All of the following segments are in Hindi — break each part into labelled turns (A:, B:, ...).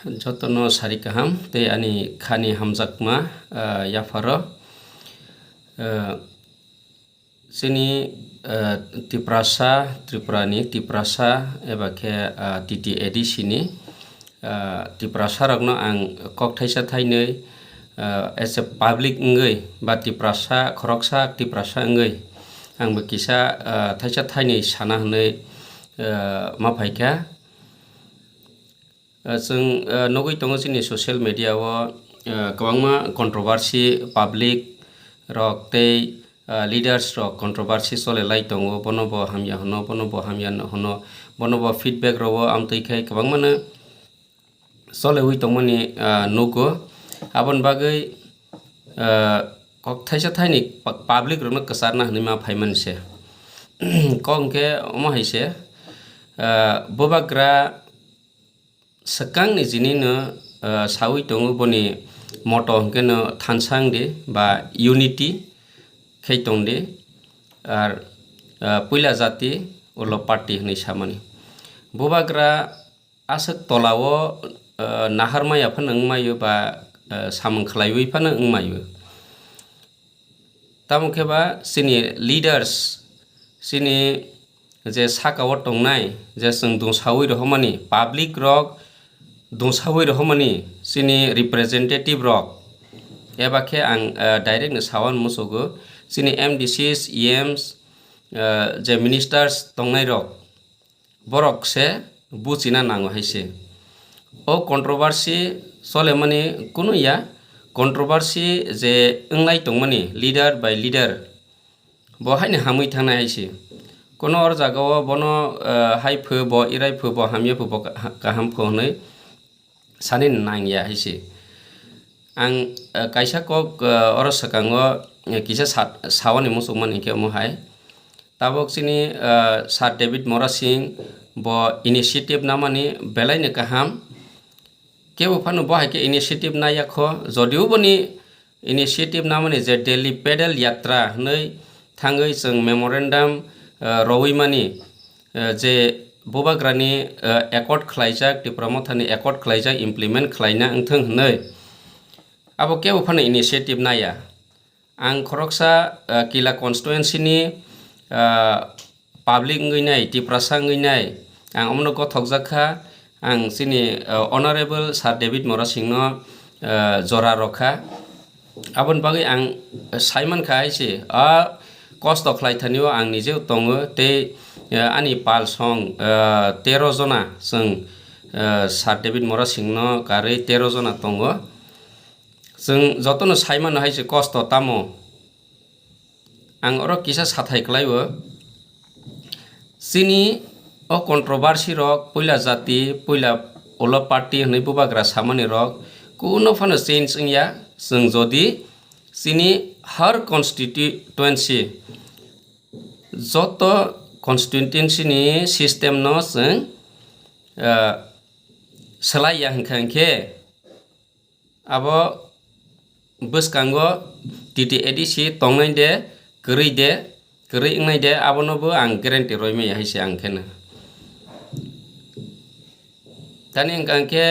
A: jotono sari kaham te ani khani hamjakma yafaro sini tiprasa tripurani tiprasa eba ke titi edisini tiprasa rokno ang kokthaisa thainei as a public ngai ba tiprasa khoroksa tiprasa ngai ang bekisa thaisa thainei sana hnei maphaika जों नगै दङ जोंनि ससियेल मिडियाआव गोबां कन्ट्रोभार्सि पाब्लिक रक तै लिडार्स रक कन्ट्रोभार्सि सलेलाय दङ बनब हामिया हनो बनब हामिया हनो बनब फिडबेक रव आमतैखाय गोबां माने सलेवै दंमोनि नुगो आबन बागै कक्थायसा थाइनि पाब्लिक रनो कसारना हनै मा फाइमोनसे कंके अमहायसे बोबाग्रा sekang ni jini no sawi tongu boni moto hingke no thansang de ba unity khaitong de ar puila jati ulo party hni samani bobagra asak tolawo naharmaya phan angmayo ba samung khlaiwi phan angmayo tamukhe ba sini leaders sini je sakawo tongnai je sung dung sawi rohmani public rock dongsawi rohmani sini representative rock ebakhe ang direct no sawan musogo sini MDCs EMs je ministers tongnai rok borok se buchina nango haise o controversy solemani kunu ya controversy je englai tongmani leader by leader bo haini hamui thana haise kono or jagao bono haipho bo irai pho bo hamia pho bo kaham pho nei sanin nangya haise ang kaisa kok oro sakango kisa sawani musukman hingke mo hai tabok sini sir Devid Mora Singh bo initiative namani belaine kaham kebo phanu bo haike initiative na yakho jodiu boni initiative namani je Delhi pedal yatra nei thangai jeng memorandum rowimani je bobagrani accord khlaijak dipromothani accord khlaijak implement khlaina angthang hnei abo ke uphane initiative naya ang khoroksa kila constituency ni public ngai tiprasa ngai ang omno ko thokjakha ang sini honorable sir Devid Mora Singh no jora rokha abon bagai ang Simon khaise cost of flight thanio ang nije tongo te ani pal song 13 jona sung sir Devid Mora Singh no kare 13 jona tongo sung jotono Simon haise cost tamo ang oro kisa sathai klaibo sini o controversy rok puila jati puila olo party hnei bubagra samani rok kuno phano change ingya sung jodi sini har constituency joto constituency ni system no sung selaya hingkhe abo buskango titi edisi tongnai de koroi ingnai de abono bo ang guarantee roime haise ang khena tani angkhe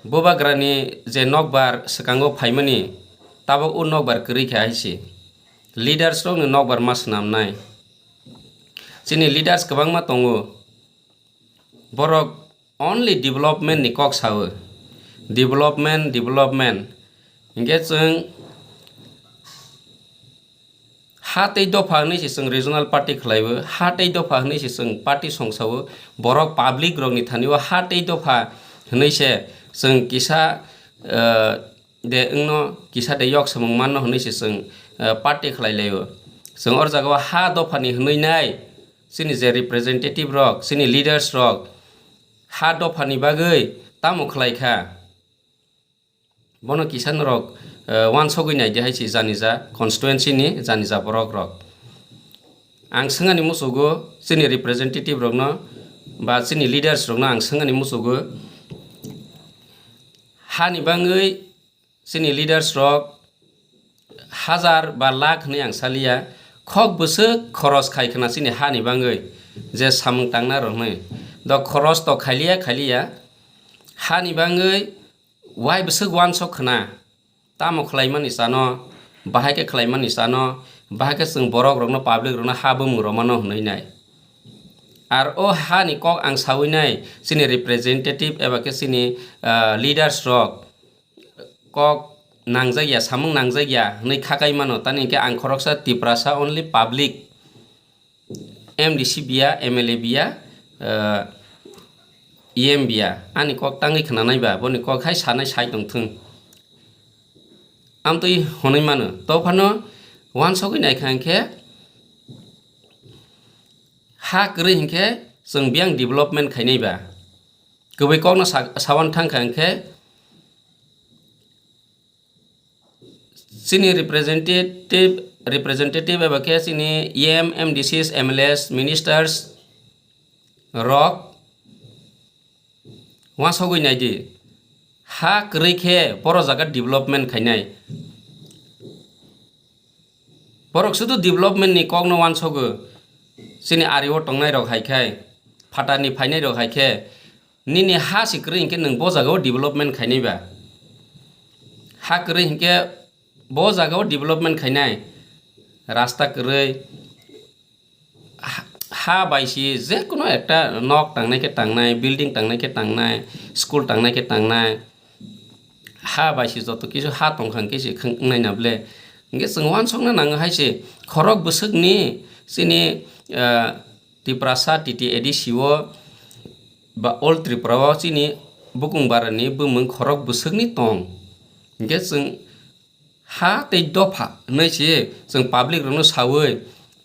A: bobagrani je nokbar sakango phaimani tabo u nokbar koroi kha haise leaders rok ni nokbar mas namnai sini leaders kabangma tongo borok only development ni kok sawo development inge chung hatei dofa nei si chung regional party khlaibo hatei dofa nei si chung party songsawo borok public rok ni thaniwa hatei dofa hnei se chung kisa de ingno kisa de yok samung manno hnei si chung party khlailaibo chung or jaga ha dofa ni hnei nai sini je representative rok sini leaders rok ha dofani bagai tamo khlaikha bono kisan rok wan sogui nai de haisi janija constituency ni janija borok rok ang sangani musugo sini representative rok no ba sini leaders rok no ang sangani musugo ha ni bangai sini leaders rok hazar ba lakh ni ang salia khok busuk khoros khaikna sini ha ni bangai je samung tangna roknai do khoros to khaliya हानि बाङै वाइ बोसोग वान सक खोना तामो खलायमानि सानो बाहायके खलायमानि सानो बाहायके जों बरक रंनो पाब्लिक रंनो हाबो मुरमानो होनैनाय आर ओ हानि कक आं सावैनाय सिनि रिप्रेजेन्टेटिभ एबा के सिनि लिडार्स रक कक नांजागिया सामुं नांजागिया नै खाकाय मानो तानि के आं खरकसा तिप्रासा ओनलि पाब्लिक एमडिसि बिया एमएलए बिया EM बिया आनि कक तांगै खोनानायबा बनि कक हाय सानाय साइ दंथों आम तो हनै मानो तो फानो वान सगै नायखांखे हा गरै हिंखे जों बियां डेभलपमेन्ट खायनायबा गबै ककनो सावन थांखांखे सिनि रिप्रेजेन्टेटिभ एबा के सिनि EM MDCs MLAs मिनिस्टार्स रक वा सगै नायदि हा गरैखे बर' जागा डेभलपमेन्ट खायनाय बरक सुदु डेभलपमेन्टनि ककनो वान सगो सिनि आरिव टंनाय रक हायखाय फाटानि फायनाय रक हायखे निनि हा सिक्रै हिंखे नों ब जागायाव डेभलपमेन्ट खायनायबा हा गरै हिंखे ब जागायाव डेभलपमेन्ट खायनाय रास्ता गरै हा बायसि जेकुनो एकटा नक टांनायखे टांनाय बिल्डिं टांनायखे टांनाय स्कुल टांनायखे टांनाय हा बायसि जत किसु हा टंखांखेसि नायनाब्ले इंगे जों वान संना नाङो हायसि खरक बोसोगनि सिनि तिप्रासा टिटि एडिसिओ बा अल त्रिपुराव सिनि बुकुंबारनि बुमों खरक बोसोगनि टं इंगे जों हा तै दफा नैसि जों पाब्लिक रनो सावै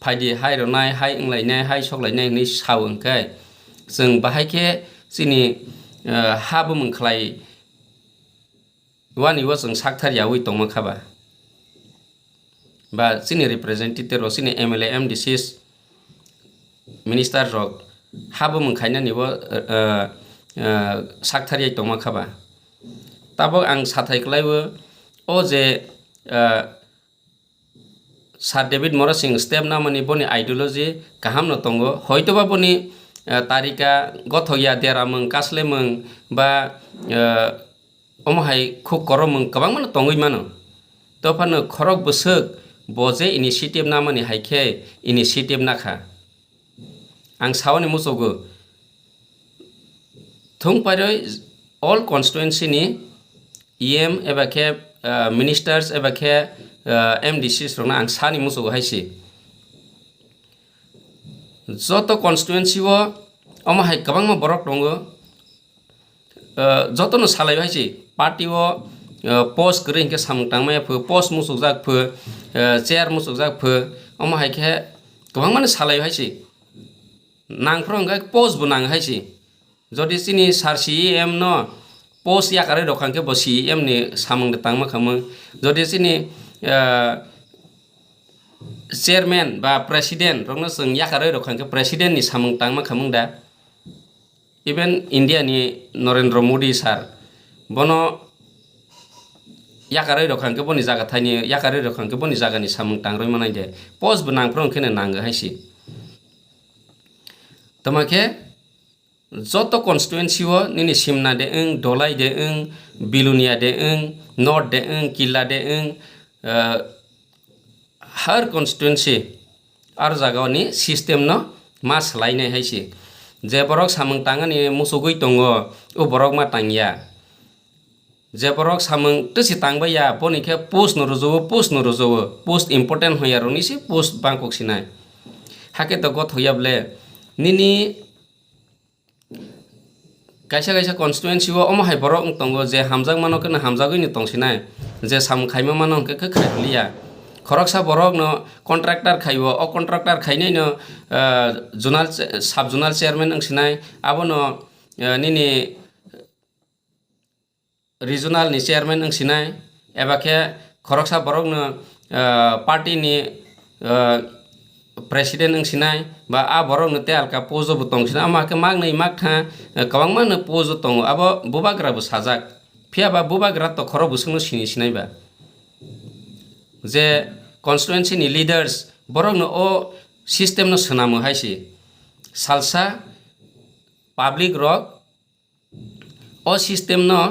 A: फायदि हाय रनाय हाय इंलायनाय हाय सकलायनाय नै सावोंखाय जों बाहायखे सिनि हा बुमों खलाय वानिवा जों साकथारियावै टंमाखाबा बा सिनि रिप्रेजेन्टेटिभ रक सिनि MLA MDCs मिनिस्टार रक हा बुमों खायनानिबो साकथारियाय टंमाखाबा ताबो आं साथायखलायबो ओ जे सार डेविड मरा सिंह स्टेप नामनि बनि आइडियोलॉजी गाहाम न तंगो हयतोबा बनि तारिका गथया देरामों कासलेमों बा अमहाय खुक करमों गोबां मानो तंगै मानो तो फानो खरक बोसोग बजे इनिशिएटिभ नामनि हायखे इनिशिएटिभ नाखा आं सावनि मुसोगो थुंपारै अल कन्स्टिट्युएन्सिनि EM एबा के मिनिस्टार्स एबा के MDCs रंना आं सानि मुसोगो हायसि जत कन्स्टिट्युएन्सिओ अमहाय गोबां मा बरक दंगो जतनो सालाय हायसि पार्टिओ पोस्ट गरै हिंखे सामटांमाय फो पोस्ट मुसुकजाक फो चेयार मुसुकजाक फो अमहायखे गोबां माने सालाय हायसि नांफ्रोंगाय पोस्ट बो नां हायसि जदि सिनि सार CEM न पोस्ट याकारै दखांखे ब CEM नि सामंग तांमा खामो जदि सिनि चेयरमैन बा प्रेसिडेंट रंनो जों याकारै दखांखे प्रेसिडेंट नि सामंग तांमा खामों दा इवन इंडिया नि नरेंद्र मोदी सार बनो याकारै दखांखे बनि जागा थाइनि याकारै दखांखे बनि जागानि सामंग तांरय मानाय दे पोस्ट बो नांफ्रोंखेने नांगो हायसि तमाखे जत कन्स्टिट्युएन्सिओ निनि सिमना दे दलाई दे बिलुनिया दे नर्थ दे किला दे हर कन्स्टिट्युएन्सि आर जागावनि सिस्टेम न मा सोलायनाय हायसि जे बरक सामंग तांगानि मुसुगै दंगो ओ बरक मा तांगिया जे बरक सामंग तसि तांबाया बनिखे पोस्ट न रजो पोस्ट इम्पोर्टेन्ट होया रनिसि पोस्ट बांकक सिनाय हाके त गथयाब्ले निनि कायसा कायसा कन्स्टिट्युएन्सिओ अमहाय बरक दंगो जे हामजाग मानोखनो हामजागैनि तंसिनाय जे साम खायमा मानोखो खायलिया खरकसा बरक न कन्ट्राक्टर खायो अ कन्ट्राक्टर खायनाय न जुनाल साब जुनाल चेयरमैन अंसिनाय आबो न निनि रिजनल नि चेयरमैन अंसिनाय एबाखे खरकसा बरक न पार्टी नि प्रेसिडेंट अंसिनाय बा आ बरक न तेलका पोजो बो तंसिना माके मागनै मागथा गोबां मानो पोजो दङ आबो बुबाग्राबो साजाक फियाबा बुबाग्रा त खर बुसुंनो सिनायबा जे कन्स्टिट्युएन्सि नि लिडार्स बरक न ओ सिस्टेम न सोनामो हायसि सालसा पाब्लिक रक o system no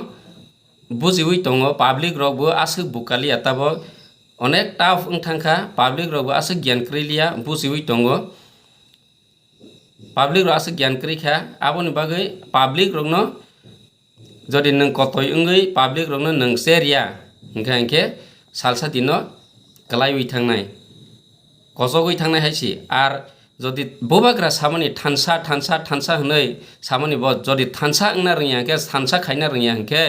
A: bujiwi tongo public rok bo asuk bukalia tabo onek tough wngthangkha public rok bo asuk gyan krilia bujiwi tongo public rok asuk gyan krikha aboni bagui public rok no jodi nung kotoi ongoi public rok no nung seria hingke salsa dino kalaiwi thangnai kosogoi thangnai haisi ar jodi bobagra samani thansa hnoi samani bo jodi thansa ongna ringya ke thansa khaina ringya hingke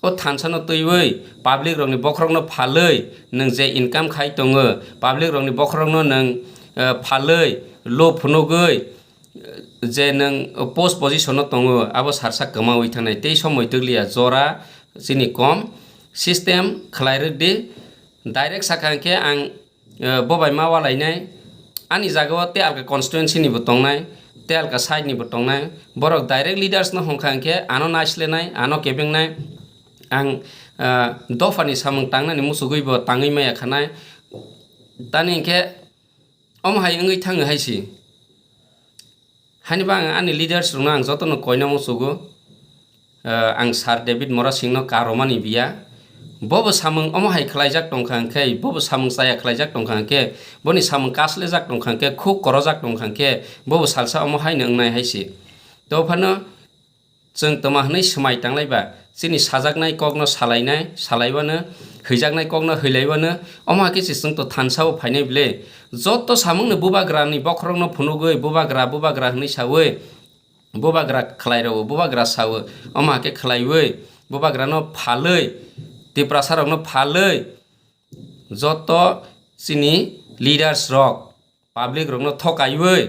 A: o thansa no tuiwei public rok ni bokrok no phaloi nung je income khai tongo public rok ni bokrok no nung phaloi lo phunogoi je nung post position no tongo abo sarsa kamawi thanai tei somoi tuglia jora chini kom system khlairodi direct sakangke ang bobai mawa lainai ani jagao te alka constituency ni botongnai te alka side ni botongnai borok direct leaders no hongkhangke ano naislenai ano kebengnai ang dofani samung tangnani musugui bo tangui maya khanai tani ke omhai ngui thangu haisi hani bang ani leaders rungna ang jotono koina musugo ang sar Devid mora singno karomani biya bobo samung omhai khlaijak tongkhangke bobo samung saya khlaijak tongkhangke boni samung kaslejak tongkhangke khuk korojak tongkhangke bobo salsa omhai nongnai haisi to phano जों तमा हनै समाय थांलायबा जोंनि साजागनाय कगनो सालायबानो हैजागनाय कगनो हैलायबानो अमा केसि जों तो थानसाव फायनाय बिले जत सामुंनो बुबाग्रानि बखरंनो फुनुगै बुबाग्रा हनै सावै बुबाग्रा खलायराव बुबाग्रा सावो अमा के खलायवै बुबाग्रानो फालै दिप्रासारनो फालै जत सिनि लिडार्स रक पाब्लिक रकनो थकायवै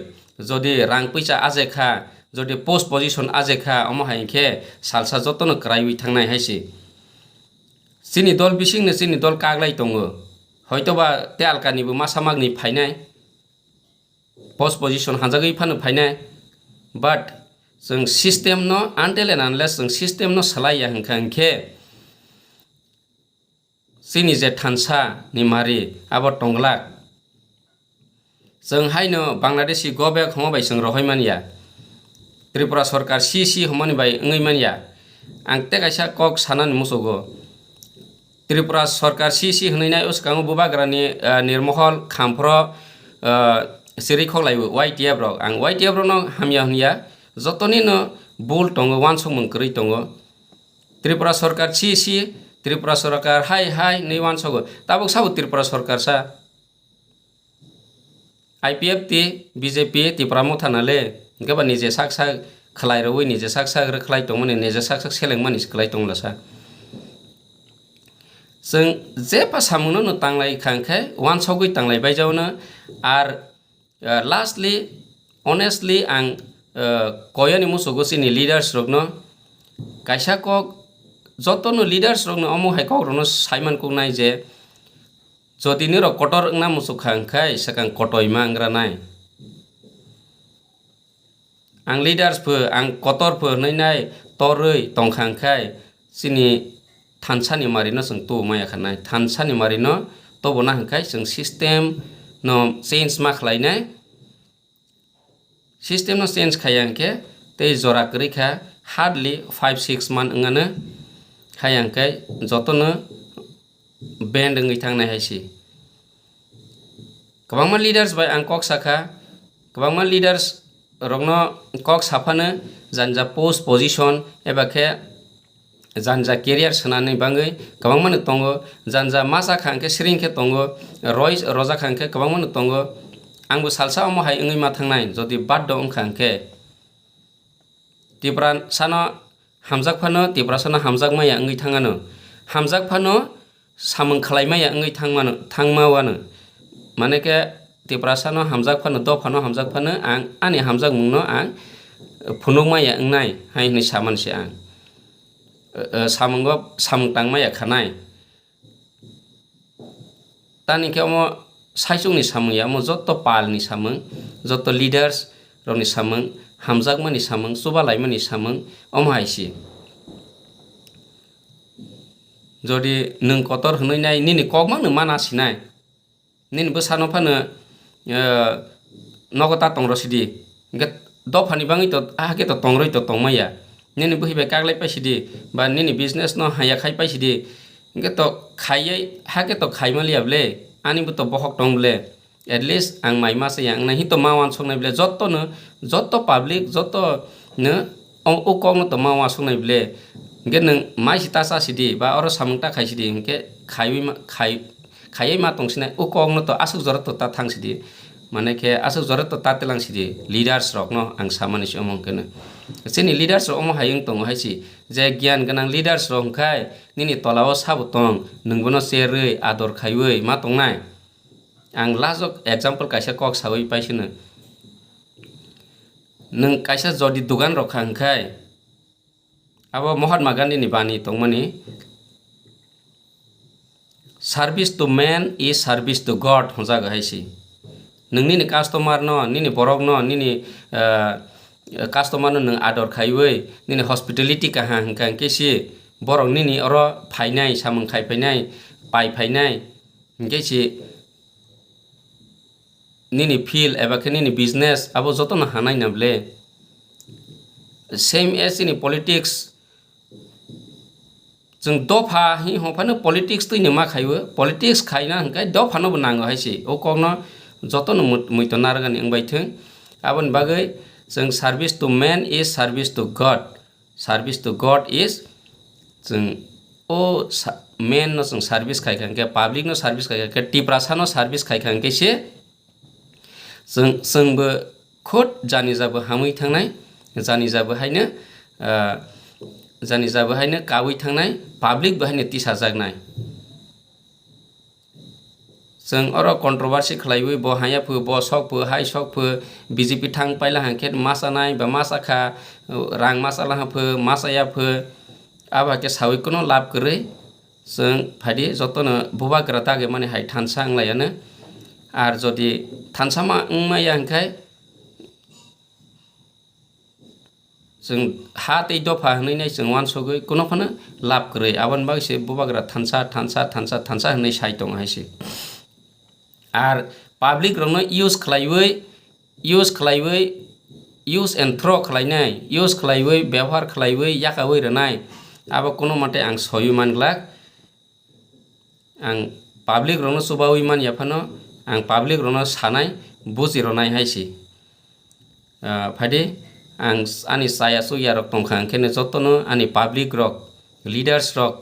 A: जदि रां पैसा आजेखा जदि पोस्ट पोजिशन आजेखा अमहायखे सालसा जतनो क्राइवि थांनाय हायसि सिनि दल बिसिंनो सिनि दल कागलाय दङो हयतोबा ते आलकानिबो मासामागनि फायनाय पोस्ट पोजिशन हाजागै फानो फायनाय बाट जों सिस्टेम न आनटिल एन्ड आनलेस जों सिस्टेम न सलाया हंखे सिनि जे थानसा निमारि आबो टंगलाक जों हायनो बांलादेशी गबेक हमबाय जों रहयमानिया त्रिपुरा सरकार सी हमनि बाय ngैमानिया आंते कायसा कक सानानि मुसुगो त्रिपुरा सरकार सी हनैनाय उसकांगो बुबाग्रानि निर्महल खामफ्र सिरि खलायबो वाइटिएफ रक आं वाइटिएफ रनो हामिया हनिया जतनि न बुल दङो वानसं मंकरै दङो त्रिपुरा सरकार सी त्रिपुरा सरकार हाय नै वानसगो ताबो साबो त्रिपुरा सरकार सा आईपीएफ ती बीजेपी त्रिपुरा मथानाले गबा निजे साकसा खलायरवै निजे साकसा खलाय दंमोन निजे साकसा सेलेंमानि खलाय दंलासा जों जे पासामुनो न तांलाय खांखाय वानसगै तांलाय बायजावनो आर लास्टली ऑनेस्टली आं कयनि मुसुगोसिनि लीडर्स रगनो कायसा कक जतनो लीडर्स रगनो अमहाय कगरनो साइमान को नाय जे जदिनो र कटर ना मुसुखांखाय सकां कटयमा आंग्रानाय आं लीडर्स फो आं कटर फो नैनाय तरै तंखांखाय सिनि थानसानि मारिनो जों तो माया खानाय थानसानि मारिनो तबना हंखाय जों सिस्टेम न चेंज मा खलायनाय सिस्टेम न चेंज खायांके ते जरा करिखा हार्डली 5-6 मान अंगानो खायांखाय जतनो बेन्ड ngै थांनाय हायसि गोबांमा लीडर्स बाय आं कक साखा गोबांमा लीडर्स रगनो कक साफानो जानजा पोस्ट पोजिशन एबाखे जानजा केरियार सोनानै बाङै गोबांमानो दङो जानजा मासा खांखे सिरिंखे दङो रय रजा खांखे गोबांमानो दङो आंबो सालसा अमहाय ngै मा थांनाय जदि बाद दं खांखे तिब्रा सानो हामजाक फानो तिब्रा सानो हामजाक माया ngै थाङानो हामजाक फानो सामों खलायमाया ngै थांमावानो माने के तिब्रा सानो हामजाक फानो द फानो हामजाक फानो आं आनि हामजाक मुंनो आं फुनुमाया ngनाय हायनि सामानसे आं सामंगो सामंतांमाया खानाय तानि के अमो साइसुंनि सामंया अमो जत्त पालनि सामं जत्त लीडर्स रनि सामं हामजाकमानि सामं सुबालायमानि सामं अमहायसि जदि नों कतर हनैनाय निनि कगमानो मानासिनाय निनि बोसानो फानो नगता तंरसिदि द फानि बाङै त आहाके त तंरै त तंमाया nini buhibai kaglai paisidi ba nini business no hayakhai paisidi ingke to khaiye hake to khaimaliable ani bu to bohok tongle at least ang mai masa yang na hi to mawan songnai ble jotto public jotto no o kong no to mawa songnai ble ingke nang mai sita sa sidi ba oro samungta khaisidi ingke khaiye ma tongsina o kong no to asuk jora to ta thangsidi mane ke asuk jora to ta telang sidi leaders rok no ang samani somong kene sini leaders rok omo hayung tong haisi je gyan ganang leaders rok khai nini tolao sabu tong nungbono serei ador khaiwei ma tongnai ang last example kaisa kok sawi paisina nung kaisa jodi dugan rok khangkhai abo Mahatma Gandhi ni bani tongmani service to man is service to God honjaga haisi nungni ni customer no nini borok no nini customer no nung ador khaiwei nini hospitality ka hangkang kesi borok nini oro phainai samung khai phainai pai phainai kesi nini feel eba nini business abo joto no hanai nable same as in politics जों दफा हि हफानो politics तुइनो मा खाइबो politics खाइना हंखाय दफा नो नांगो हाइसि ओ कगनो जतनो मुइतो नारगानि अंबायथों आबन बागै जों service to man is service to God is जों ओ man नो जों service खाइखांके public नो service खाइखांके टिप्रासा नो service खाइखांके से जोंबो खुद जानि जाबो हामै थांनाय जानि जाबो हायनो कावै थांनाय पाब्लिक बहायनो तिसा जागनाय जों अरो कन्ट्रोभार्सि खालायबै ब हाया फो ब सक फो हाय सक फो बीजेपी थां पाइला हांखेत मासानाय बा मासाखा रां मासाला फो मासाया फो आबाके सावै कोनो लाभ करे जों फादि जतनो बुबाग्रा दागे माने हाय थानसा आंलायानो आर जदि थानसामा उमाया हांखाय जों हा तै दफा हनैनाय जों वानसगै कोनोखौनो लाभ करे आबन बागसे बुबाग्रा थानसा हनै साइ दं हायसे आर पाब्लिक रनो यूज एन्ड थ्रो खालायनाय यूज खालायबै व्यवहार खालायबै याकावै रनाय आबो कोनो मते आं सयु मानग्लाक आं पाब्लिक रनो सुबावै मान याफानो आं पाब्लिक रनो सानाय बुजि रनाय हायसे फादि आं आनि साया सुया रक तंखा ओंखायनो जतनो आनि पाब्लिक रक लिडार्स रक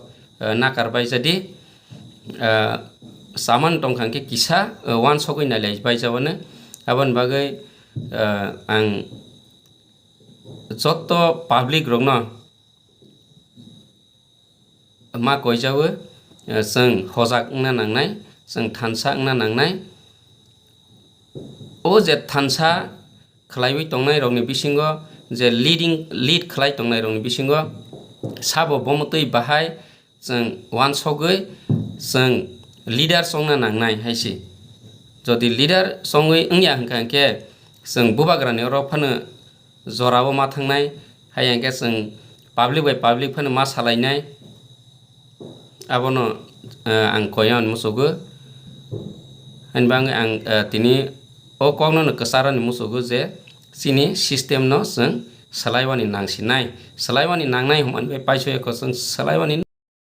A: नाकारबाय जदि सामान तंखांके किसा वान सगै नायलाय बायजावानो आबन बागै आं जत पाब्लिक रक न मा कयजावो जों हजाक ना नांनाय जों थानसा ना नांनाय ओ जे थानसा खालायबै तंनाय रंनि बिसिंगो जे लीड खालाय तंनाय रंनि बिसिंगो साबो बमतै बाहाय जों वान सगै जों लीडर संना नांनाय हायसि जदि लीडर संगै ओंया हंखांके जों बुबाग्रानि रफानो जराबो मा थांनाय हायंके जों पाब्लिक बाय पाब्लिक फानो मा सालायनाय आबनो आं कयान मुसुगो होनबा आं तिनि ओ कगनो कसारानि मुसुगो जे सिनि सिस्टेम न जों सलायवानि नांसिनाय सलायवानि नांनाय हमान बे पाइसयको जों सलायवानि